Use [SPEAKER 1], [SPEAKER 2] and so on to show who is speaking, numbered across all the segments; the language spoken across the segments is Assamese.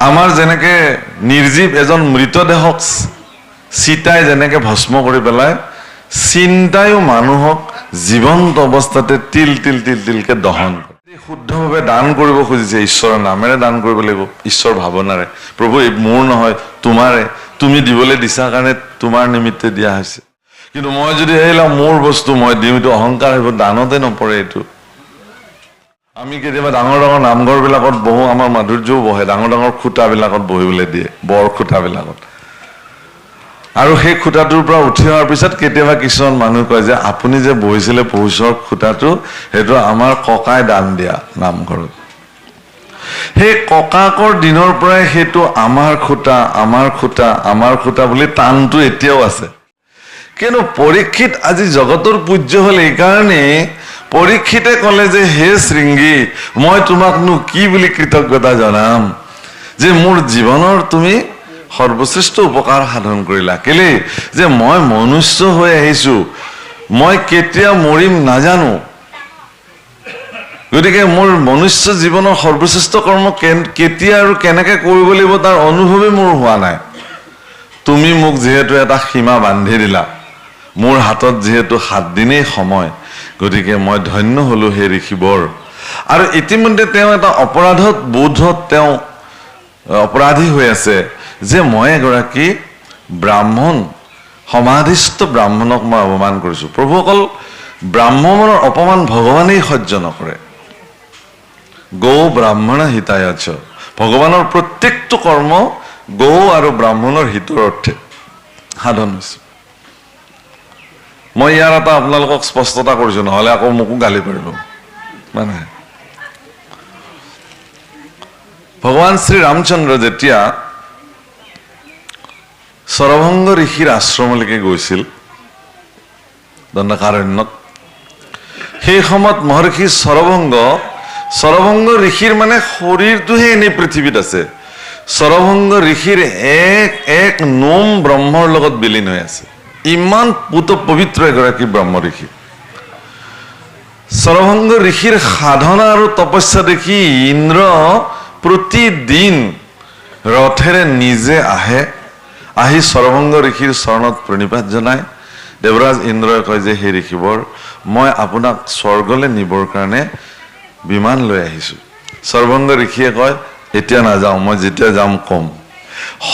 [SPEAKER 1] আমাৰ যেনেকে নিৰ্জীৱ এজন মৃতদেহক চিতাই যেনেকে ভস্ম কৰি পেলাই, চিন্তায়ো মানুহক জীৱন্ত অৱস্থাতে তিল তিল তিল তিলকে দহন কৰে। শুদ্ধভাৱে দান কৰিব খুজিছে, ঈশ্বৰৰ নামেৰে দান কৰিব লাগিব, ঈশ্বৰ ভাৱনাৰে। প্ৰভু এই মোৰ নহয় তোমাৰে, তুমি দিবলৈ দিছা কাৰণে তোমাৰ নিমিত্তে দিয়া হৈছে। কিন্তু মই যদি মোৰ বস্তু মই দিওঁ, এইটো অহংকাৰ আহিব, দানতে নপৰে এইটো। আমি কেতিয়াবা ডাঙৰ ডাঙৰ নামঘৰবিলাকত বহো, আমাৰ মাধুৰ্যও বহে, ডাঙৰ ডাঙৰ খুঁটাবিলাকত বহিবলৈ দিয়ে, বৰ খুঁটাবিলাকত। আৰু সেই খুঁটাটোৰ পৰা উঠি অহাৰ পিছত কেতিয়াবা কিছুমান মানুহ কয় যে আপুনি যে বহিছিলে পহুচৰ খুঁটাটো, সেইটো আমাৰ ককাই দান দিয়া নামঘৰত। সেই ককাকৰ দিনৰ পৰাই সেইটো আমাৰ খুঁটা, আমাৰ খুঁটা, আমাৰ খুঁটা বুলি টানটো এতিয়াও আছে। কিন্তু পৰীক্ষিত আজি জগতৰ পূজ্য হ'ল এইকাৰণে, পৰীক্ষিতে ক'লে যে হে শৃংগী, মই তোমাকনো কি বুলি কৃতজ্ঞতা জনাম যে মোৰ জীৱনৰ তুমি সৰ্বশ্ৰেষ্ঠ উপকাৰ সাধন কৰিলা। কেলে যে মই মনুষ্য হৈ আহিছো, মই কেতিয়া মৰিম নাজানো, গতিকে মোৰ মনুষ্য জীৱনৰ সৰ্বশ্ৰেষ্ঠ কৰ্ম কেতিয়া আৰু কেনেকে কৰিব লাগিব তাৰ অনুভৱেই মোৰ হোৱা নাই। তুমি মোক যিহেতু এটা সীমা বান্ধি দিলা, মোৰ হাতত যিহেতু 7 দিনেই সময়, গতিকে মই ধন্য হলো হে ঋষিবৰ। আৰু ইতিমধ্যে তেওঁ এটা অপৰাধত বোধত তেওঁ অপৰাধী হৈ আছে যে মই এগৰাকী ব্ৰাহ্মণ, সমাধিস্থ ব্ৰাহ্মণক মই অপমান কৰিছো। প্ৰভু অকল ব্ৰাহ্মণৰ অপমান ভগৱানেই সহ্য নকৰে। গৌ ব্ৰাহ্মণ হিতায়চ, ভগৱানৰ প্ৰত্যেকটো কৰ্ম গৌ আৰু ব্ৰাহ্মণৰ হিতৰ অৰ্থে সাধন হৈছে। মই ইয়াৰ এটা আপোনালোকক স্পষ্টতা কৰিছো, নহলে আকৌ মোকো গালি পাৰিব। মানে ভগৱান শ্ৰী ৰামচন্দ্ৰ যেতিয়া সৰভংগ ঋষিৰ আশ্ৰমলৈকে গৈছিল দণ্ডকাৰণ্যত, সেই সময়ত মহৰ্ষি সৰভংগ ঋষিৰ মানে শৰীৰটোহে এনেই পৃথিৱীত আছে। সৰভংগ ঋষিৰ এক নোম ব্ৰহ্মৰ লগত বিলীন হৈ আছে। ইমান পবিত্ৰ এগৰাকী ব্ৰহ্ম ঋষি। সৰভংগ ঋষিৰ সাধনা আৰু তপস্যা দেখি ইন্দ্ৰ প্ৰতিদিন ৰথেৰে নিজে আহি সৰভংগ ঋষিৰ চৰণত প্ৰণিপাত জনায়। দেৱৰাজ ইন্দ্ৰই কয় যে হে ঋষিবৰ, মই আপোনাক স্বৰ্গলৈ নিবৰ কাৰণে বিমান লৈ আহিছো। সৰভংগ ঋষিয়ে কয় এতিয়া নাযাওঁ, মই যেতিয়া যাম কম।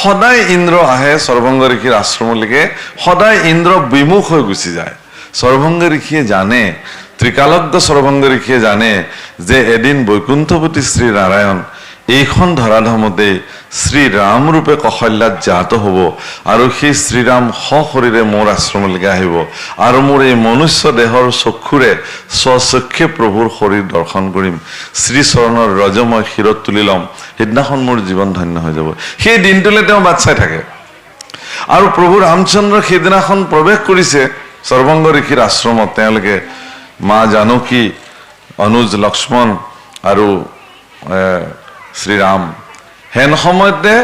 [SPEAKER 1] সদায় ইন্দ্ৰ আহে সৰভংগ ঋষিৰ আশ্ৰমলৈকে, সদায় ইন্দ্ৰ বিমুখ হৈ গুচি যায়। সৰভংগ ঋষিয়ে জানে, ত্ৰিকালজ্ঞ সৰভংগ ঋষিয়ে জানে যে এদিন বৈকুণ্ঠপতি শ্ৰী নাৰায়ণ এইখন ধৰাধামতে শ্ৰীৰাম ৰূপে কৌশল্যাত জাত হ'ব, আৰু সেই শ্ৰীৰাম সশৰীৰে মোৰ আশ্ৰমলৈকে আহিব, আৰু মোৰ এই মনুষ্য দেহৰ চক্ষুৰে স্বচক্ষে প্ৰভুৰ শৰীৰ দৰ্শন কৰিম, শ্ৰীচৰণৰ ৰজ মই শিৰত তুলি ল'ম, সেইদিনাখন মোৰ জীৱন ধন্য হৈ যাব। সেই দিনটোলৈ তেওঁ বাট চাই থাকে। আৰু প্ৰভু ৰামচন্দ্ৰ সেইদিনাখন প্ৰৱেশ কৰিছে সৰভংগ ঋষিৰ আশ্ৰমত। তেওঁলোকে মা জানকী, অনুজ লক্ষ্মণ আৰু শ্ৰীৰাম, হেন সময়তে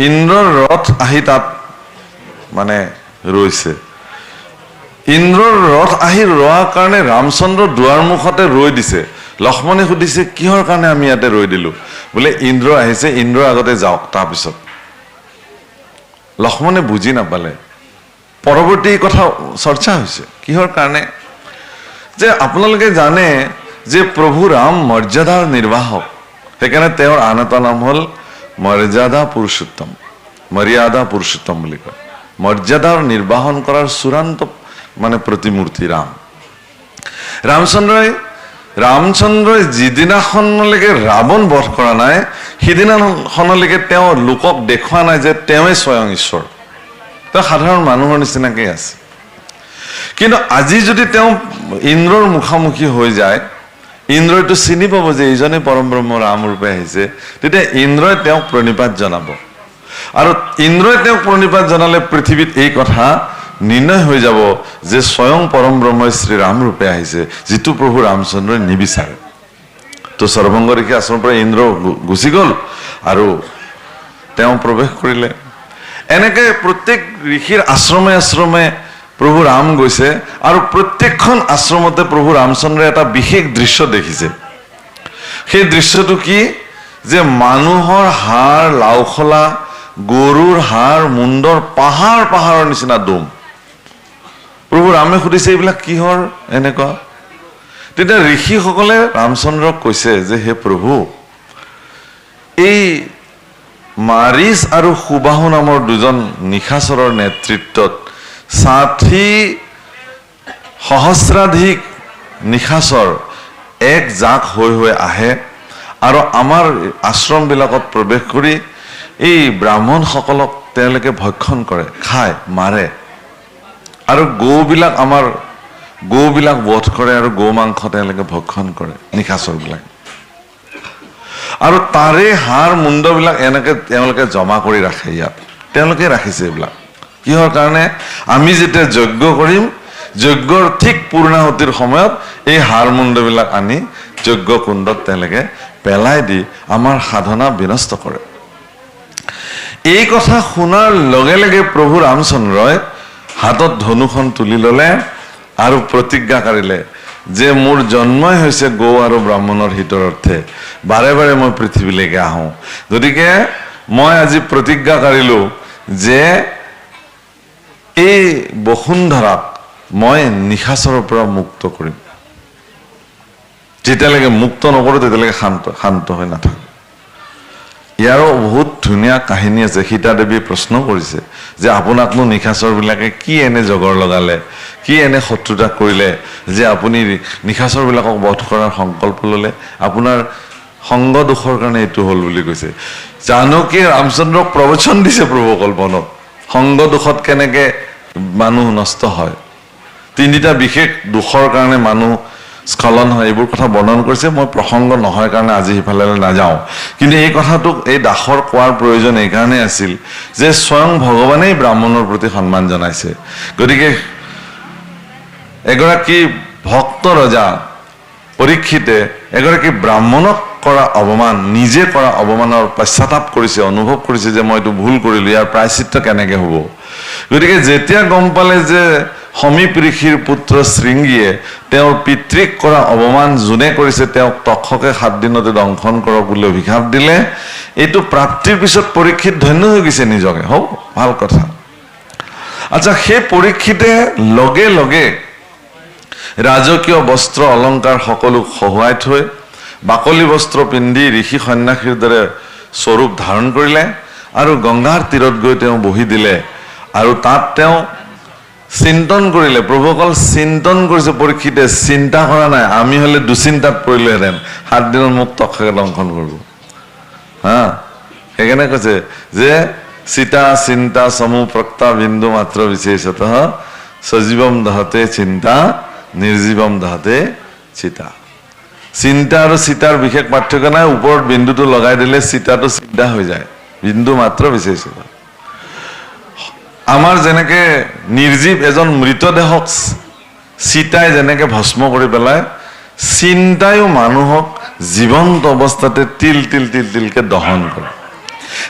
[SPEAKER 1] ইন্দ্ৰৰ ৰথ আহি তাত মানে ৰৈছে। ইন্দ্ৰৰ ৰথ আহি ৰোৱাৰ কাৰণে ৰামচন্দ্ৰ দুৱাৰ মুখতে ৰৈ দিছে। লক্ষ্মণে সুধিছে কিহৰ কাৰণে আমি ইয়াতে ৰৈ দিলো? বোলে ইন্দ্ৰ আহিছে, ইন্দ্ৰৰ আগতে যাওক, তাৰপিছত। লক্ষ্মণে বুজি নাপালে। পৰৱৰ্তী কথা চৰ্চা হৈছে কিহৰ কাৰণে, যে আপোনালোকে জানে যে প্ৰভু ৰাম মৰ্যাদাৰ নিৰ্বাহক, সেইকাৰণে তেওঁৰ আন এটা নাম হ'ল মৰ্যাদা পুৰুষোত্তম, মৰ্যাদা পুৰুষোত্তম বুলি কয়। মৰ্যাদাৰ নিৰ্বাহন কৰাৰ চূড়ান্ত মানে প্ৰতিমূৰ্তি ৰাম। ৰামচন্দ্ৰই যিদিনাখনলৈকে ৰাৱণ বধ কৰা নাই, সিদিনাখনলৈকে তেওঁ লোকক দেখুওৱা নাই যে তেওঁৱে স্বয়ং ঈশ্বৰ। তেওঁ সাধাৰণ মানুহৰ নিচিনাকে আছে। কিন্তু আজি যদি তেওঁ ইন্দ্ৰৰ মুখামুখি হৈ যায়, ইন্দ্ৰইটো চিনি পাব যে এইজনে পৰম ব্ৰহ্ম ৰাম ৰূপে আহিছে, তেতিয়া ইন্দ্ৰই তেওঁক প্ৰণিপাত জনাব। আৰু ইন্দ্ৰই তেওঁক প্ৰণিপাত জনালে পৃথিৱীত এই কথা নিৰ্ণয় হৈ যাব যে স্বয়ং পৰম ব্ৰহ্মই শ্ৰীৰাম ৰূপে আহিছে, যিটো প্ৰভু ৰামচন্দ্ৰই নিবিচাৰে। তো সৰভংগ ঋষি আশ্ৰমৰ পৰা ইন্দ্ৰ গুচি গ'ল আৰু তেওঁ প্ৰৱেশ কৰিলে। এনেকে প্ৰত্যেক ঋষিৰ আশ্ৰমে আশ্ৰমে প্ৰভু ৰাম গৈছে, আৰু প্ৰত্যেকখন আশ্ৰমতে প্ৰভু ৰামচন্দ্ৰে এটা বিশেষ দৃশ্য দেখিছে। সেই দৃশ্যটো কি, যে মানুহৰ হাড় লাওখলা গৰুৰ হাড় মুণ্ডৰ পাহাৰৰ নিচিনা দম প্ৰভু ৰামে সুধিছে এইবিলাক কিহৰ এনেকুৱা তেতিয়া ঋষিসকলে ৰামচন্দ্ৰক কৈছে যে হে প্ৰভু এই মাৰিচ আৰু সুবাহু নামৰ দুজন নিশাচৰৰ নেতৃত্বত 60 সহস্ৰাধিক নিশাচৰ এক জাক হৈ আহে আৰু আমাৰ আশ্ৰমবিলাকত প্ৰৱেশ কৰি এই ব্ৰাহ্মণসকলক তেওঁলোকে ভক্ষণ কৰে খায় মাৰে আৰু গৌবিলাক বধ কৰে আৰু গৌ মাংস তেওঁলোকে ভক্ষণ কৰে নিশাচৰবিলাক আৰু তাৰে হাড় মুণ্ডবিলাক এনেকে তেওঁলোকে জমা কৰি ৰাখে ইয়াত তেওঁলোকে ৰাখিছে এইবিলাক কিহৰ কাৰণে আমি যেতিয়া যজ্ঞ কৰিম যজ্ঞৰ ঠিক পূৰ্ণাহুতিৰ সময়ত এই হাড় মুণ্ডবিলাক আনি যজ্ঞ কুণ্ডত তেওঁলোকে পেলাই দি আমাৰ সাধনা বিনষ্ট কৰে এই কথা শুনাৰ লগে লগে প্ৰভু ৰামচন্দ্ৰই হাতত ধনুখন তুলি ল'লে আৰু প্ৰতিজ্ঞা কৰিলে যে মোৰ জন্মই হৈছে গৌ আৰু ব্ৰাহ্মণৰ হিতৰ অৰ্থে বাৰে বাৰে মই পৃথিৱীলৈকে আহোঁ গতিকে মই আজি প্ৰতিজ্ঞা কৰিলোঁ যে এই বসুন্ধৰাক মই নিশাচৰৰ পৰা মুক্ত কৰিম যেতিয়ালৈকে মুক্ত নকৰোঁ তেতিয়ালৈকে শান্ত হৈ নাথাকোঁ ইয়াৰো বহুত ধুনীয়া কাহিনী আছে সীতা দেৱীয়ে প্ৰশ্ন কৰিছে যে আপোনাকনো নিশাচৰবিলাকে কি এনে জগৰ লগালে কি এনে শত্ৰুতা কৰিলে যে আপুনি নিশাচৰবিলাকক বধ কৰাৰ সংকল্প ল'লে আপোনাৰ সংগ দোষৰ কাৰণে এইটো হ'ল বুলি কৈছে জানকীয়ে ৰামচন্দ্ৰক প্ৰবচন দিছে প্ৰভু কল্পনত সংগ দোষত কেনেকে মানুহ নষ্ট হয় তিনিটা বিশেষ দোষৰ কাৰণে মানুহ স্খলন হয় এইবোৰ কথা বৰ্ণন কৰিছে মই প্ৰসংগ নহয় কাৰণে আজি সিফালে নাযাওঁ কিন্তু এই কথাটোক এই দাসৰ কোৱাৰ প্ৰয়োজন এইকাৰণে আছিল যে স্বয়ং ভগৱানেই ব্ৰাহ্মণৰ প্ৰতি সন্মান জনাইছে গতিকে এগৰাকী ভক্ত ৰজা পৰীক্ষিতে এগৰাকী ব্ৰাহ্মণক কৰা অপমান নিজে কৰা অপমানৰ পশ্চাতাপ কৰিছে অনুভৱ কৰিছে যে মই এইটো ভুল কৰিলোঁ ইয়াৰ প্ৰায়শ্চিত্ত কেনেকৈ হ'ব গতিকে যেতিয়া গম পালে যে সমীপ ঋষিৰ পুত্ৰ শৃংগীয়ে তেওঁৰ পিতৃক কৰা অপমান যোনে কৰিছে তেওঁক তক্ষকে 7 দিনতে দংশন কৰক বুলি অভিশাপ দিলে এইটো প্ৰাপ্তিৰ পিছত পৰীক্ষিত ধন্য হৈ গৈছে নিজকে হওক ভাল কথা আচ্ছা সেই পৰীক্ষিতে লগে লগে ৰাজকীয় বস্ত্ৰ অলংকাৰ সকলো খহুৱাই থৈ বাকলি বস্ত্ৰ পিন্ধি ঋষি সন্যাসীৰ দৰে স্বৰূপ ধাৰণ কৰিলে আৰু গংগাৰ তীৰত গৈ তেওঁ বহি দিলে আৰু তাত তেওঁ চিন্তন কৰিলে প্ৰভু অকল চিন্তন কৰিছে পৰীক্ষিতে চিন্তা কৰা নাই আমি হলে দুচিন্তাত পৰিলোহেঁতেন 7 দিনত মোক তক্ষকে দংশন কৰিব হা সেইকাৰণে কৈছে যে চিতা চিন্তা সমূহ প্ৰক্তা বিন্দু মাত্ৰ বিশেষত সজীৱম দহতে চিন্তা নিৰ্জীৱম দহতে চিতা চিন্তা আৰু চিতাৰ বিশেষ পাৰ্থক্য নাই ওপৰত বিন্দুটো লগাই দিলে চিতাটো চিন্তা হৈ যায় বিন্দু মাত্ৰ বিশেষত আমাৰ যেনেকে নিৰ্জীৱ এজন মৃতদেহক চিতাই যেনেকে ভস্ম কৰি পেলায় চিন্তায়ো মানুহক জীৱন্ত অৱস্থাতে তিল তিলকে দহন কৰে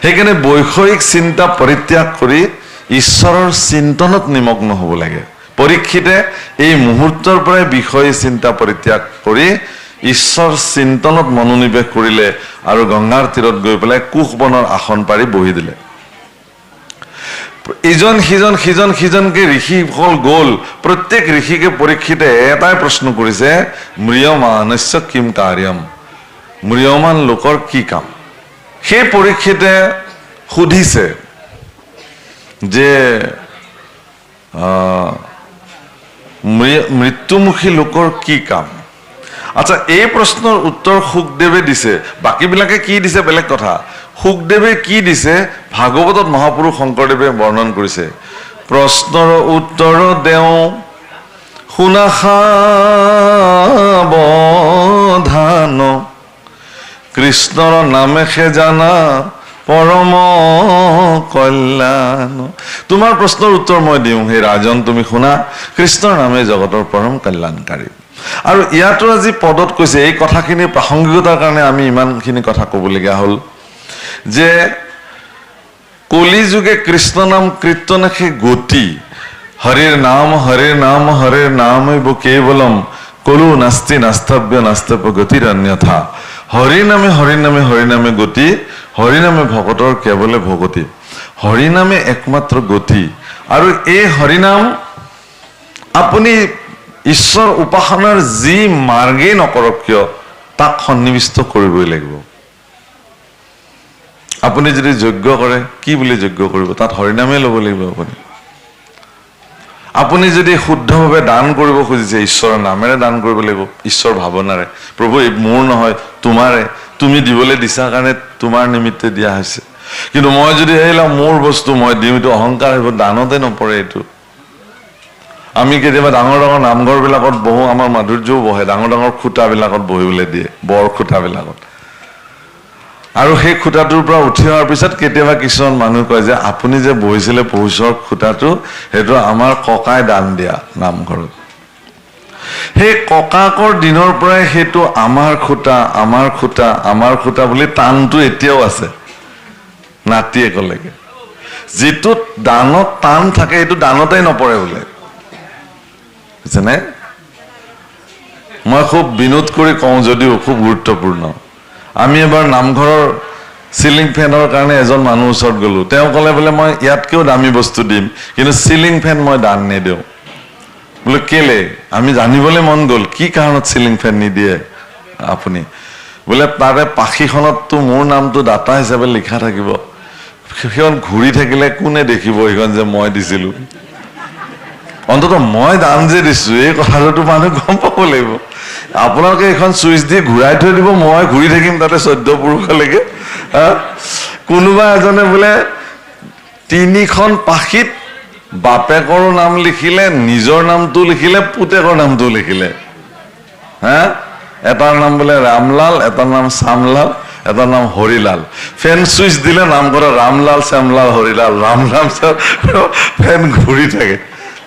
[SPEAKER 1] সেইকাৰণে বৈষয়িক চিন্তা পৰিত্যাগ কৰি ঈশ্বৰৰ চিন্তনত নিমগ্ন হ'ব লাগে পৰীক্ষিতে এই মুহূৰ্তৰ পৰাই বিষয় চিন্তা পৰিত্যাগ কৰি ঈশ্বৰ চিন্তনত মনোনিৱেশ কৰিলে আৰু গংগাৰ তীৰত গৈ পেলাই কুশবনৰ আসন পাৰি বহি দিলে ইজন সিজনকে ঋষিসকল গ'ল প্ৰত্যেক ঋষিকে পৰীক্ষিতে এটাই প্ৰশ্ন কৰিছে ম্ৰিয়মানস্য কিম কাৰ্যম ম্ৰিয়মান লোকৰ কি কাম সেই পৰীক্ষিতে সুধিছে যে মৃত্যুমুখী লোকৰ কি কাম আচ্ছা এই প্ৰশ্নৰ উত্তৰ সুখদেৱে দিছে বাকীবিলাকে কি দিছে বেলেগ কথা সুখদেৱে কি দিছে ভাগৱতত মহাপুৰুষ শংকৰদেৱে বৰ্ণন কৰিছে প্ৰশ্নৰ উত্তৰ দেও শুনা সাৱধান কৃষ্ণৰ নামেহে জানা পৰম কল্যাণ তোমাৰ প্ৰশ্নৰ উত্তৰ মই দিওঁ হে ৰাজন তুমি শুনা কৃষ্ণৰ নামে জগতৰ পৰম কল্যাণকাৰী আৰু ইয়াতো আজি পদত কৈছে এই কথাখিনিৰ প্ৰাসংগিকতাৰ কাৰণে আমি ইমানখিনি কথা ক'বলগীয়া হ'ল যে কলি যুগে কৃষ্ণ নাম কীৰ্তনকে গতি হৰিৰ নাম হৰিৰ নাম কেৱলম কলু নাস্তি নাস্তব্য গতিৰ অন্যথা হৰিনামে হৰিনামে হৰিনামে গতি, হৰিনামে ভকতৰ কেৱলে ভগতি। হৰিনামে একমাত্ৰ গতি। আৰু এই হৰিনাম আপুনি ঈশ্বৰ উপাসনাৰ যি মাৰ্গেই নকৰক কিয় তাক সন্নিবিষ্ট কৰিবই লাগিব। আপুনি যদি যজ্ঞ কৰে, কি বুলি যজ্ঞ কৰিব? তাত হৰিনামেই ল'ব লাগিব। আপুনি যদি শুদ্ধভাৱে দান কৰিব খুজিছে, ঈশ্বৰৰ নামেৰে দান কৰিব লাগিব, ঈশ্বৰ ভাৱনাৰে। প্ৰভু এই মোৰ নহয় তোমাৰে, তুমি দিবলৈ দিছা কাৰণে তোমাৰ নিমিত্তে দিয়া হৈছে। কিন্তু মই যদি মোৰ বস্তু মই দিওঁ, এইটো অহংকাৰ হ'ব, দানতে নপৰে এইটো। আমি কেতিয়াবা ডাঙৰ ডাঙৰ নামঘৰবিলাকত বহো, আমাৰ মাধুৰ্যও বহে, ডাঙৰ ডাঙৰ খুঁটাবিলাকত বহিবলৈ দিয়ে, বৰ খুঁটাবিলাকত। আৰু সেই খুঁটাটোৰ পৰা উঠি অহাৰ পিছত কেতিয়াবা কিছুমান মানুহ কয় যে আপুনি যে বহিছিলে পৌষৰ খুঁটাটো, সেইটো আমাৰ ককাই দান দিয়া নামঘৰত। সেই ককাকৰ দিনৰ পৰাই সেইটো আমাৰ খুঁটা, আমাৰ খুঁটা, আমাৰ খুঁটা বুলি টানটো এতিয়াও আছে নাতিয়েকলৈকে। যিটো দানত টান থাকে সেইটো দানতেই নপৰে বোলে, বুজিছেনে? মই খুব বিনোদ কৰি কওঁ যদিও খুব গুৰুত্বপূৰ্ণ। আমি এবাৰ নামঘৰৰ চিলিং ফেনৰ কাৰণে এজন মানুহ ওচৰত গ'লো। তেওঁ ক'লে বোলে মই ইয়াতকেও দামী বস্তু দিম, কিন্তু চিলিং ফেন মই দান নিদিওঁ। বোলে কেলে? আমি জানিবলৈ মন গ'ল কি কাৰণত চিলিং ফেন নিদিয়ে আপুনি। বোলে তাৰে পাখীখনততো মোৰ নামটো দাতা হিচাপে লিখা থাকিব, সেইখন ঘূৰি থাকিলে কোনে দেখিব সেইখন যে মই দিছিলোঁ? অন্তত মই দান যে দিছো এই কথাটো মানুহ গম পাব লাগিব। আপোনালোকে এইখন চুইচ দি ঘূৰাই থৈ দিব, মই ঘূৰি থাকিম তাতে 14 পুৰুষলৈকে। কোনোবা এজনে বোলে 3খন পাখীত বাপেকৰো নাম লিখিলে, নিজৰ নামটো লিখিলে, পুতেকৰ নামটো লিখিলে। এটাৰ নাম বোলে ৰামলাল, এটাৰ নাম শ্যামলাল, এটাৰ নাম হৰিলাল। ফেন চুইচ দিলে নাম কৰে ৰামলাল, শ্যামলাল, হৰিলাল, ৰাম ৰাম ফেন ঘূৰি থাকে,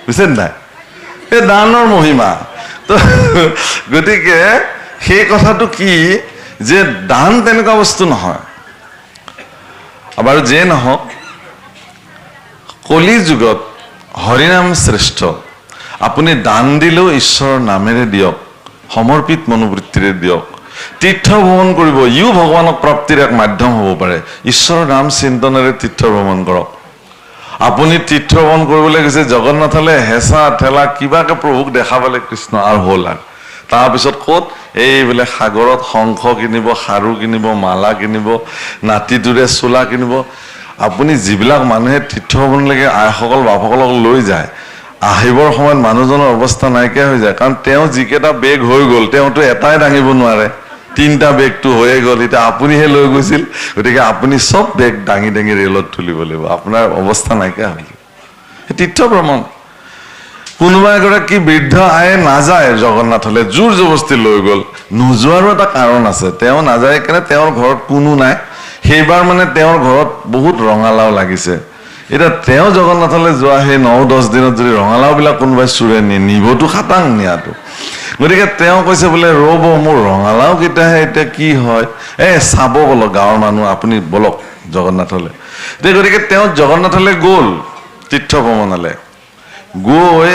[SPEAKER 1] বুজিছে নাই? এই দানৰ মহিমা। তো গতিকে সেই কথাটো কি যে দান তেনেকুৱা বস্তু নহয়। বাৰু যিয়ে নহওক, কলি যুগত হৰিনাম শ্ৰেষ্ঠ। আপুনি দান দিলেও ঈশ্বৰৰ নামেৰে দিয়ক, সমৰ্পিত মনোবৃত্তিৰে দিয়ক। তীৰ্থ ভ্ৰমণ কৰিব, ইও ভগৱানক প্ৰাপ্তিৰ এক মাধ্যম হ'ব পাৰে। ঈশ্বৰৰ নাম চিন্তনেৰে তীৰ্থ ভ্ৰমণ কৰক। আপুনি তীৰ্থ ভ্ৰমণ কৰিবলৈ গৈছে জগন্নাথলৈ, হেঁচা ঠেলা কিবাকে প্ৰভুক দেখাবলৈ কৃষ্ণ আৰু হ'ল। আৰু তাৰপিছত ক'ত এই বোলে সাগৰত শংখ কিনিব, খাৰু কিনিব, মালা কিনিব, নাতিটোৰে চোলা কিনিব। আপুনি যিবিলাক মানুহে তীৰ্থ ভ্ৰমণলৈকে আইসকল বাপসকলক লৈ যায়, আহিবৰ সময়ত মানুহজনৰ অৱস্থা নাইকিয়া হৈ যায়। কাৰণ তেওঁ যিকেইটা বেগ হৈ গ'ল, তেওঁতো এটাই দাঙিব নোৱাৰে, 3টা বেগটো হৈয়ে গ'ল। এতিয়া আপুনিহে লৈ গৈছিল, গতিকে আপুনি চব বেগ দাঙি দাঙি ৰেলত তুলিব লাগিব, আপোনাৰ অৱস্থা নাইকিয়া হৈ যাব। তীৰ্থ ভ্ৰমণ। কোনোবা এগৰাকী বৃদ্ধ আয়ে নাযায় জগন্নাথলৈ, জোৰ জবস্তি লৈ গ'ল। নোযোৱাৰো এটা কাৰণ আছে, তেওঁ নাযায় কাৰণে তেওঁৰ ঘৰত কোনো নাই। সেইবাৰ মানে তেওঁৰ ঘৰত বহুত ৰঙালাও লাগিছে। এতিয়া তেওঁ জগন্নাথলৈ যোৱা সেই 9-10 দিনত যদি ৰঙালাওবিলাক কোনোবাই চুৰে নিবতো খাটাং নিয়াটো। গতিকে তেওঁ কৈছে বোলে ৰ'ব, মোৰ ৰঙালাও কেইটাহে, এতিয়া কি হয় চাব বলক গাঁৱৰ মানুহ, আপুনি বলক জগন্নাথলৈ। গতিকে তেওঁ জগন্নাথলৈ গ'ল তীৰ্থ ভ্ৰমণলৈ। গৈ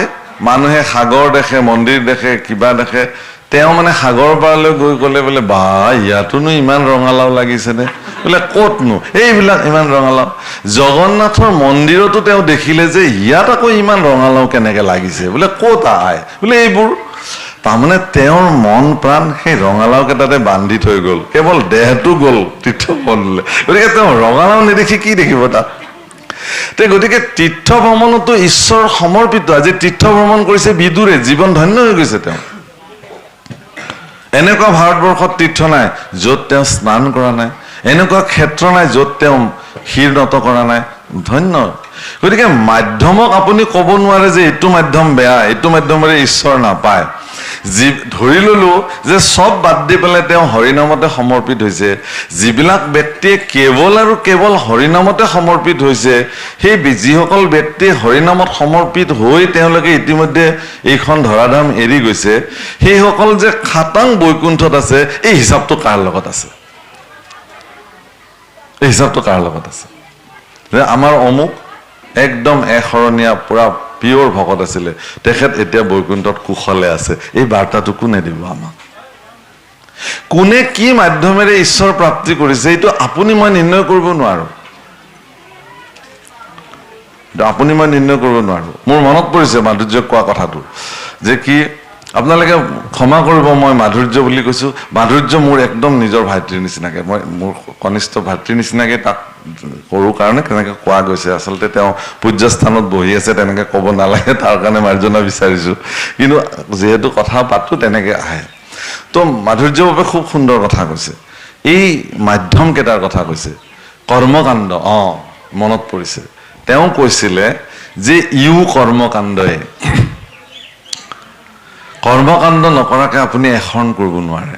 [SPEAKER 1] মানুহে সাগৰ দেখে, মন্দিৰ দেখে, কিবা দেখে। তেওঁ মানে সাগৰ পাৰলৈ গৈ ক'লে বোলে বা ইয়াতোনো ইমান ৰঙালাও লাগিছেনে? বোলে ক'তনো এইবিলাক ইমান ৰঙালাও? জগন্নাথৰ মন্দিৰতো তেওঁ দেখিলে যে ইয়াত আকৌ ইমান ৰঙালাও কেনেকে লাগিছে। বোলে ক'ত আই? বোলে এইবোৰ। তাৰমানে তেওঁৰ মন প্ৰাণ সেই ৰঙালাও কেইটাতে বান্ধি থৈ গ'ল, কেৱল দেহটো গ'ল তীৰ্থ ভ্ৰমণলৈ। গতিকে তেওঁ ৰঙালাও নেদেখি কি দেখিব তাত? গতিকে তীৰ্থ ভ্ৰমণতো ঈশ্বৰ সমৰ্পিত। আজি তীৰ্থ ভ্ৰমণ কৰিছে বিদুৰে, জীৱন ধন্য হৈ গৈছে তেওঁ। এনেকুৱা ভাৰতবৰ্ষত তীৰ্থ নাই য'ত তেওঁ স্নান কৰা নাই, এনেকুৱা ক্ষেত্ৰ নাই য'ত তেওঁ শিৰ নত কৰা নাই। ধন্য। গতিকে মাধ্যমক আপুনি ক'ব নোৱাৰে যে এইটো মাধ্যম বেয়া, এইটো মাধ্যমেৰে ঈশ্বৰ নাপায়। ধৰি ললো যে চব বাদ দি পেলাই তেওঁ হৰিনামতে সমৰ্পিত হৈছে। যিবিলাক ব্যক্তিয়ে কেৱল আৰু কেৱল হৰিনামতে সমৰ্পিত হৈছে, সেই যিসকল ব্যক্তিয়ে হৰিনামত সমৰ্পিত হৈ তেওঁলোকে ইতিমধ্যে এইখন ধৰাধাম এৰি গৈছে, সেইসকল যে খাটাং বৈকুণ্ঠত আছে, এই হিচাপটো কাৰ লগত আছে? এই হিচাপটো কাৰ লগত আছে? যে আমাৰ অমুক একদম এশৰণীয়া পুৰা পিয়ৰ ভকত আছিলে, তেখেত এতিয়া বৈকুণ্ঠত কুশলে আছে, এই বাৰ্তাটো কোনে দিব আমাক? কোনে কি মাধ্যমেৰে ঈশ্বৰ প্ৰাপ্তি কৰিছে এইটো আপুনি মই নিৰ্ণয় কৰিব নোৱাৰো। আপুনি মই নিৰ্ণয় কৰিব নোৱাৰো। মোৰ মনত পৰিছে মাধুৰ্যক কোৱা কথাটো যে কি আপোনালোকে ক্ষমা কৰিব, মই মাধুৰ্য বুলি কৈছো। মাধুৰ্য মোৰ একদম নিজৰ ভাতৃৰ নিচিনাকে, মই মোৰ কনিষ্ঠ ভাতৃৰ নিচিনাকে তাক সৰু কাৰণে তেনেকে কোৱা গৈছে। আচলতে তেওঁ পূজ্যস্থানত বহি আছে, তেনেকে ক'ব নালাগে, তাৰ কাৰণে মাৰ্জনা বিচাৰিছো। কিন্তু যিহেতু কথা পাতো তেনেকে আহে। তো মাধুৰ্যৰ বাবে খুব সুন্দৰ কথা কৈছে। এই মাধ্যম কেইটাৰ কথা কৈছে। কৰ্মকাণ্ড, মনত পৰিছে। তেওঁ কৈছিলে যে কৰ্মকাণ্ডই, কৰ্মকাণ্ড নকৰাকে আপুনি এখন কৰিব নোৱাৰে।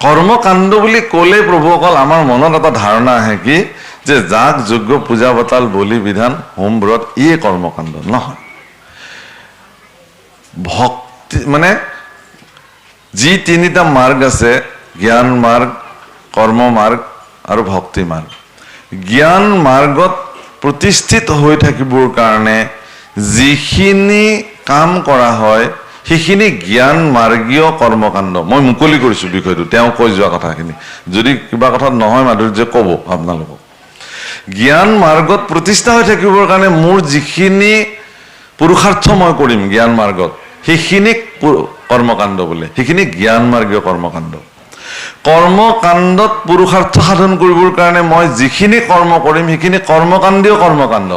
[SPEAKER 1] কৰ্মকাণ্ড বুলি ক'লে প্ৰভুসকল আমাৰ মনত এটা ধাৰণা আহে কি যে যাগ যজ্ঞ পূজা বাতাল বলি বিধান হোম ব্ৰত কৰ্মকাণ্ড নহয়। ভক্তি মানে যি তিনিটা মাৰ্গ আছে, জ্ঞান মাৰ্গ, কৰ্ম মাৰ্গ আৰু ভক্তি মাৰ্গ। জ্ঞান মাৰ্গত প্ৰতিষ্ঠিত হৈ থাকিবৰ কাৰণে যিখিনি কাম কৰা হয় সেইখিনি জ্ঞান মাৰ্গীয় কৰ্মকাণ্ড। মই মুকলি কৰিছো বিষয়টো, তেওঁ কৈ যোৱা কথাখিনি। যদি কিবা কথাত নহয় মাধুৰ্য ক'ব আপোনালোকক। জ্ঞান মাৰ্গত প্ৰতিষ্ঠা হৈ থাকিবৰ কাৰণে মোৰ যিখিনি পুৰুষাৰ্থ মই কৰিম জ্ঞান মাৰ্গত, সেইখিনি কৰ্মকাণ্ড বোলে, সেইখিনি জ্ঞান মাৰ্গীয় কৰ্মকাণ্ড। কৰ্মকাণ্ডত পুৰুষাৰ্থ সাধন কৰিবৰ কাৰণে মই যিখিনি কৰ্ম কৰিম সেইখিনি কৰ্মকাণ্ডীয় কৰ্মকাণ্ড।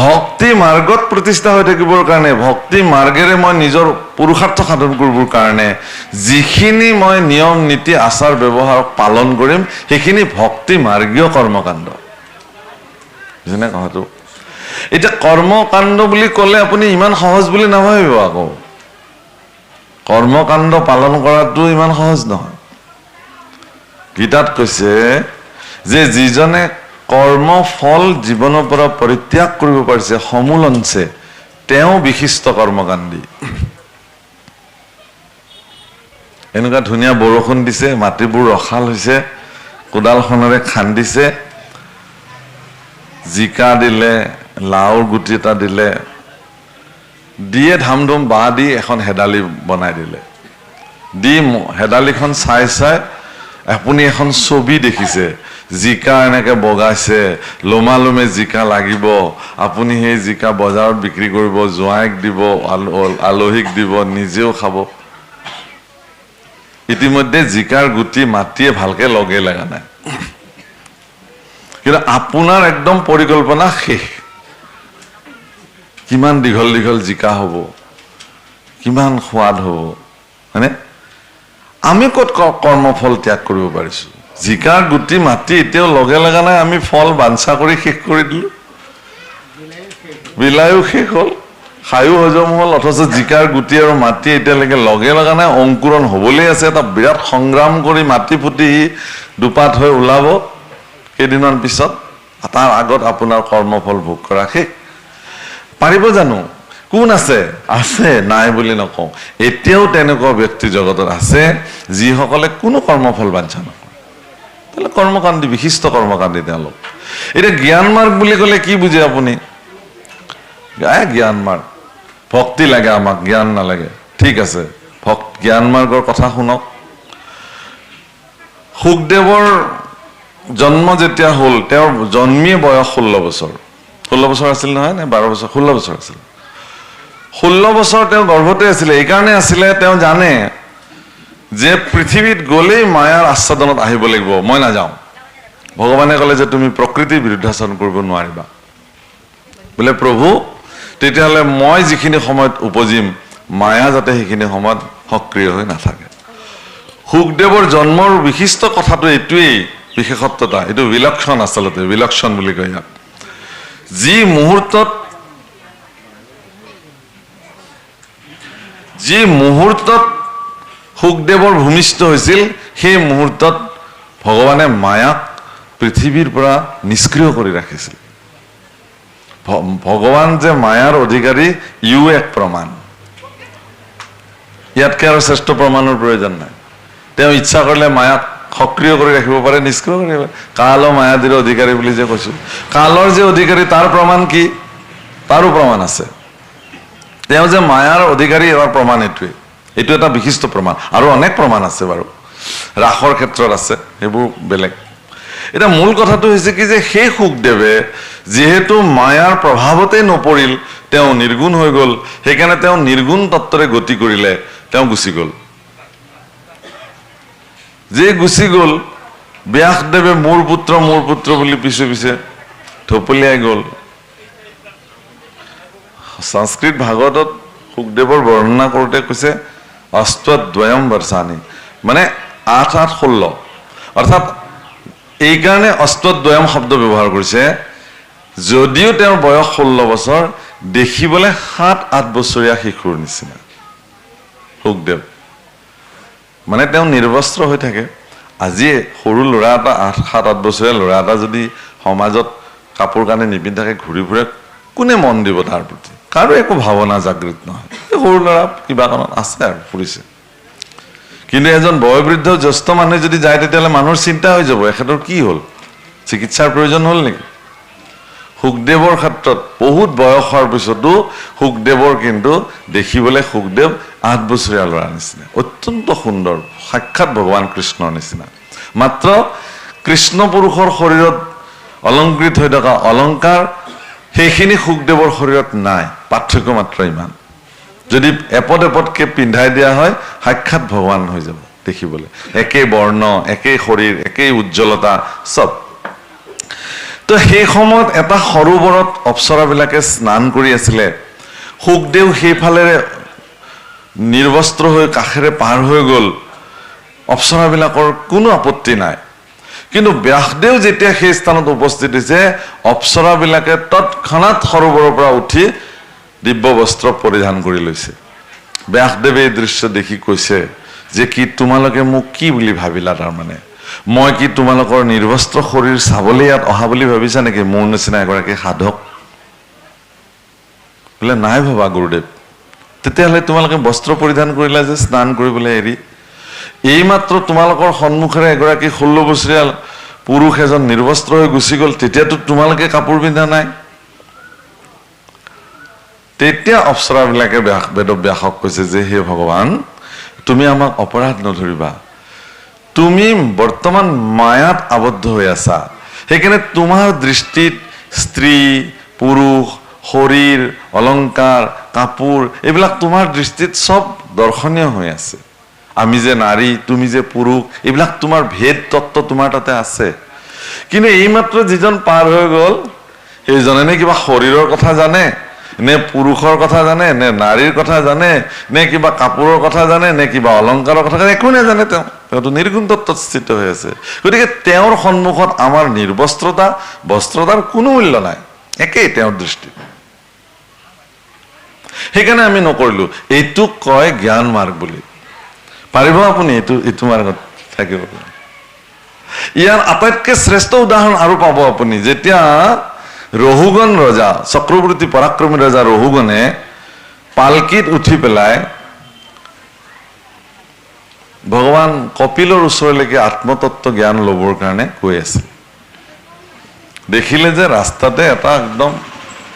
[SPEAKER 1] ভক্তি মাৰ্গত প্ৰতিষ্ঠা হৈ থাকিবৰ কাৰণে, ভক্তি মাৰ্গেৰে মই নিজৰ পুৰুষাৰ্থ সাধন কৰিবৰ কাৰণে যিখিনি মই নিয়ম নীতি আচাৰ ব্যৱহাৰ পালন কৰিম সেইখিনি ভক্তি মাৰ্গীয় কৰ্মকাণ্ড। বুজিনে কথাটো? এতিয়া কৰ্মকাণ্ড বুলি ক'লে আপুনি ইমান সহজ বুলি নাভাবিব আকৌ। কৰ্মকাণ্ড পালন কৰাটো ইমান সহজ নহয়। গীতাত কৈছে যে যিজনে কৰ্ম ফল জীৱনৰ পৰা পৰিত্যাগ কৰিব পাৰিছে সমূলঞ্চে, তেওঁ বিশিষ্ট কৰ্মকাণ্ডী। এনেকুৱা ধুনীয়া বৰষুণ দিছে, মাটিবোৰ ৰসাল হৈছে, কোদালখনেৰে খান্দিছে, জিকা দিলে, লাওৰ গুটি এটা দিলে, দিয়ে ধামধুম বাঁহ দি এখন হেদালি বনাই দিলে। দি হেদালিখন চাই চাই আপুনি এখন ছবি দেখিছে। জিকা এনেকে বগাইছে, লোমালোমে জিকা লাগিব, আপুনি সেই জিকা বজাৰত বিক্ৰী কৰিব, জোঁৱাইক দিব, আলহীক দিব, নিজেও খাব। ইতিমধ্যে জিকাৰ গুটি মাটিয়ে ভালকে লগে লগা নাই, কিন্তু আপোনাৰ একদম পৰিকল্পনা শেষ। কিমান দীঘল দীঘল জিকা হ'ব, কিমান সোৱাদ হ'ব, হয়নে? আমি ক'ত কৰ্মফল ত্যাগ কৰিব পাৰিছো? জিকাৰ গুটি মাটি এতিয়াও লগে লগা নাই, আমি ফল বাঞ্ছা কৰি শেষ কৰি দিলো, বিলায়ো শেষ হ'ল, খায়ো হজম হ'ল, অথচ জিকাৰ গুটি আৰু মাটি এতিয়ালৈকে লগে লগা নাই, অংকুৰণ হ'বলৈ আছে। এটা বিৰাট সংগ্ৰাম কৰি মাটি ফুটি দুপাত হৈ ওলাব কেইদিনমান পিছত। তাৰ আগত আপোনাৰ কৰ্মফল ভোগ কৰা শেষ। পাৰিব জানো? কোন আছে? আছে, নাই বুলি নকওঁ। এতিয়াও তেনেকুৱা ব্যক্তি জগতত আছে যিসকলে কোনো কৰ্মফল বাঞ্ছা নকৰে। তাহলে কৰ্মকাণ্ডী, বিশিষ্ট কৰ্মকাণ্ডী তেওঁলোক। এতিয়া জ্ঞান মাৰ্গ বুলি ক'লে কি বুজে আপুনি? জ্ঞান মাৰ্গ, ভক্তি লাগে আমাক, জ্ঞান নালাগে। ঠিক আছে, জ্ঞান মাৰ্গৰ কথা শুনক। শুকদেৱৰ জন্ম যেতিয়া হ'ল, তেওঁৰ জন্মীয় বয়স 16 বছৰ। 16 বছৰ আছিল নহয় নে 12 বছৰ? 16 বছৰ আছিল। 16 বছৰ তেওঁ গৰ্ভতে আছিলে। এইকাৰণে আছিলে, তেওঁ জানে যে পৃথিৱীত গ'লেই মায়াৰ আচ্ছাদনত আহিব লাগিব, মই নাযাওঁ। ভগৱানে ক'লে যে তুমি প্ৰকৃতিৰ বিৰুদ্ধাচৰণ কৰিব নোৱাৰিবা। বোলে প্ৰভু, তেতিয়াহ'লে মই যিখিনি সময়ত উপজিম, মায়া যাতে সেইখিনি সময়ত সক্ৰিয় হৈ নাথাকে। শুকদেৱৰ জন্মৰ বিশিষ্ট কথাটো এইটোৱেই, বিশেষত্বতা এইটো বিলক্ষণ, আচলতে বিলক্ষণ বুলি কয় ইয়াক। যি মুহূৰ্তত শুকদেৱৰ ভূমিষ্ঠ হৈছিল, সেই মুহূৰ্তত ভগৱানে মায়াক পৃথিৱীৰ পৰা নিষ্ক্ৰিয় কৰি ৰাখিছিল। ভগৱান যে মায়াৰ অধিকাৰী, ইও এক প্ৰমাণ। ইয়াতকে আৰু শ্ৰেষ্ঠ প্ৰমাণৰ প্ৰয়োজন নাই। তেওঁ ইচ্ছা কৰিলে মায়াক সক্ৰিয় কৰি ৰাখিব পাৰে, নিষ্ক্ৰিয় কৰিব পাৰে। কাল মায়াদীৰ অধিকাৰী বুলি যে কৈছো, কালৰ যে অধিকাৰী তাৰ প্ৰমাণ কি? তাৰো প্ৰমাণ আছে। তেওঁ যে মায়াৰ অধিকাৰী, এবাৰ প্ৰমাণ এইটোৱে। এইটো এটা বিশিষ্ট প্ৰমাণ, আৰু অনেক প্ৰমাণ আছে বাৰু। ৰাসৰ ক্ষেত্ৰত আছে, সেইবোৰ বেলেগ। এতিয়া মূল কথাটো হৈছে কি যে সেই সুখদেৱে যিহেতু মায়াৰ প্ৰভাৱতেই নপৰিল, তেওঁ নিৰ্গুণ হৈ গ'ল, সেইকাৰণে তেওঁ নিৰ্গুণ তত্ত্বৰে গতি কৰিলে, তেওঁ গুচি গ'ল। যে গুচি গ'ল, ব্যাসদেৱে মোৰ পুত্ৰ বুলি পিছে পিছে থপলিয়াই গ'ল। সংস্কৃত ভাগৱতত সুখদেৱৰ বৰ্ণনা কৰোঁতে কৈছে অষ্টদ্বয়ম বৰ্ষাণি, মানে ৮-৮-16, অৰ্থাৎ এইকাৰণে অষ্টদ্বয়ম শব্দ ব্যৱহাৰ কৰিছে। যদিও তেওঁৰ বয়স 16 বছৰ, দেখিবলৈ 7-8 বছৰীয়া শিশুৰ নিচিনা সুখদেৱ, মানে তেওঁ নিৰ্বস্ত্ৰ হৈ থাকে। আজি সৰু ল'ৰা এটা 7-8 বছৰীয়া ল'ৰা এটা যদি সমাজত কাপোৰ কানি নিপিন্ধাকে ঘূৰি ফুৰে, কোনে মন দিব তাৰ প্ৰতি? কাৰো একো ভাৱনা জাগৃত নহয়, সৰু ল'ৰা কিবা কাৰণত আছে আৰু ফুৰিছে। কিন্তু এজন বয়োবৃদ্ধ জ্যেষ্ঠ মানুহে যদি যায়, তেতিয়াহ'লে মানুহৰ চিন্তা হৈ যাব, এখেতৰ কি হ'ল, চিকিৎসাৰ প্ৰয়োজন হ'ল নেকি? সুখদেৱৰ ক্ষেত্ৰত বহুত বয়স হোৱাৰ পিছতো সুখদেৱৰ কিন্তু দেখিবলৈ সুখদেৱ 8 বছৰীয়া ল'ৰাৰ নিচিনা, অত্যন্ত সুন্দৰ, সাক্ষাৎ ভগৱান কৃষ্ণৰ নিচিনা। মাত্ৰ কৃষ্ণ পুৰুষৰ শৰীৰত অলংকৃত হৈ থকা অলংকাৰ সেইখিনি সুখদেৱৰ শৰীৰত নাই, পাৰ্থক্য মাত্ৰ ইমান। যদি এপদ এপদকে পিন্ধাই দিয়া হয়, সাক্ষাৎ ভগৱান হৈ যাব দেখিবলৈ, একেই বৰ্ণ, একেই শৰীৰ, একেই উজ্জ্বলতা চব। তো সেই সময়ত এটা সৰোবৰত অপ্সৰাবিলাকে স্নান কৰি আছিলে। সুখদেৱ সেইফালেৰে নিৰ্বস্ত্ৰ হৈ কাষেৰে পাৰ হৈ গ'ল, অপ্সৰাবিলাকৰ কোনো আপত্তি নাই। কিন্তু ব্যাসদেৱ যেতিয়া সেই স্থানত উপস্থিত হৈছে, অপ্সৰাবিলাকে তৎক্ষণাৎ সৰোবৰৰ পৰা উঠি দিব্য বস্ত্ৰ পৰিধান কৰি লৈছে। ব্যাসদেৱে এই দৃশ্য দেখি কৈছে যে কি তোমালোকে মোক কি বুলি ভাবিলা? তাৰমানে মই কি তোমালোকৰ নিৰ্বস্ত্ৰ শৰীৰ চাবলৈ ইয়াত অহা বুলি ভাবিছা নেকি? মোৰ নিচিনা এগৰাকী সাধক? বোলে নাই ভবা গুৰুদেৱ। তেতিয়াহ'লে তোমালোকে বস্ত্ৰ পৰিধান কৰিলা যে স্নান কৰিবলৈ এৰি? এইমাত্ৰ তোমালোকৰ সন্মুখেৰে এগৰাকী 16 বছৰীয়া পুৰুষ এজন নিৰ্বস্ত্ৰ হৈ গুচি গ'ল, তেতিয়াতো তোমালোকে কাপোৰ পিন্ধা নাই। তেতিয়া অপ্সৰাবিলাকে বেদব্যাসক কৈছে যে হে ভগৱান, তুমি আমাক অপৰাধ নধৰিবা, তুমি বৰ্তমান মায়াত আবদ্ধ হৈ আছা, সেইকাৰণে তোমাৰ দৃষ্টিত স্ত্ৰী, পুৰুষ, শৰীৰ, অলংকাৰ, কাপোৰ, এইবিলাক তোমাৰ দৃষ্টিত চব দৰ্শনীয় হৈ আছে। আমি যে নাৰী, তুমি যে পুৰুষ, এইবিলাক তোমাৰ ভেদ তত্ত্ব তোমাৰ তাতে আছে। কিন্তু এইমাত্ৰ যিজন পাৰ হৈ গ'ল, সেইজনে নে কিবা শৰীৰৰ কথা জানে, নে পুৰুষৰ কথা জানে, নে নাৰীৰ কথা জানে, নে কিবা কাপোৰৰ কথা জানে, নে কিবা অলংকাৰৰ কথা জানে? একো নাজানে। তেওঁতো নিৰ্গুণ তত্ত্বত স্থিত হৈ আছে। গতিকে তেওঁৰ সন্মুখত আমাৰ নিৰ্বস্ত্ৰতা, বস্ত্ৰতাৰ কোনো মূল্য নাই, একেই তেওঁৰ দৃষ্টিত। সেইকাৰণে আমি নকৰিলো। এইটোক কয় জ্ঞান মাৰ্গ বুলি। পাৰিব আপুনি এইটো মাৰ্গত থাকিব? ইয়াৰ আটাইতকৈ শ্ৰেষ্ঠ উদাহৰণ আৰু পাব আপুনি, যেতিয়া ৰহুগণ ৰজা, চক্ৰৱৰ্তী পৰাক্ৰমী ৰজা ৰহুগণে পালকিত উঠি পেলাই ভগৱান কপিলৰ ওচৰলৈকে আত্মতত্ত্ব জ্ঞান ল'বৰ কাৰণে গৈ আছে। দেখিলে যে ৰাস্তাতে এটা একদম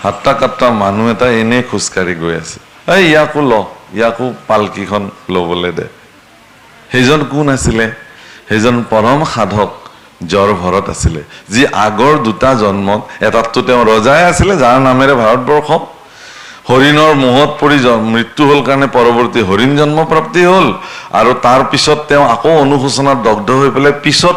[SPEAKER 1] হাত্তা কাট্টা মানুহ এটা এনেই খোজকাঢ়ি গৈ আছে। এই ইয়াকো ইয়াকো পালকিখন ল'বলৈ দে। সেইজন কোন আছিলে? সেইজন পৰম সাধক জ্বৰ ভৰত আছিলে, যি আগৰ 2টা জন্মত, এটাততো তেওঁ ৰজাই আছিলে, যাৰ নামেৰে ভাৰতবৰ্ষ, হৰিণৰ মোহত পৰি মৃত্যু হ'ল কাৰণে পৰৱৰ্তী হৰিণ জন্ম প্ৰাপ্তি হ'ল, আৰু তাৰ পিছত তেওঁ আকৌ অনুশোচনাত দগ্ধ হৈ পেলাই পিছত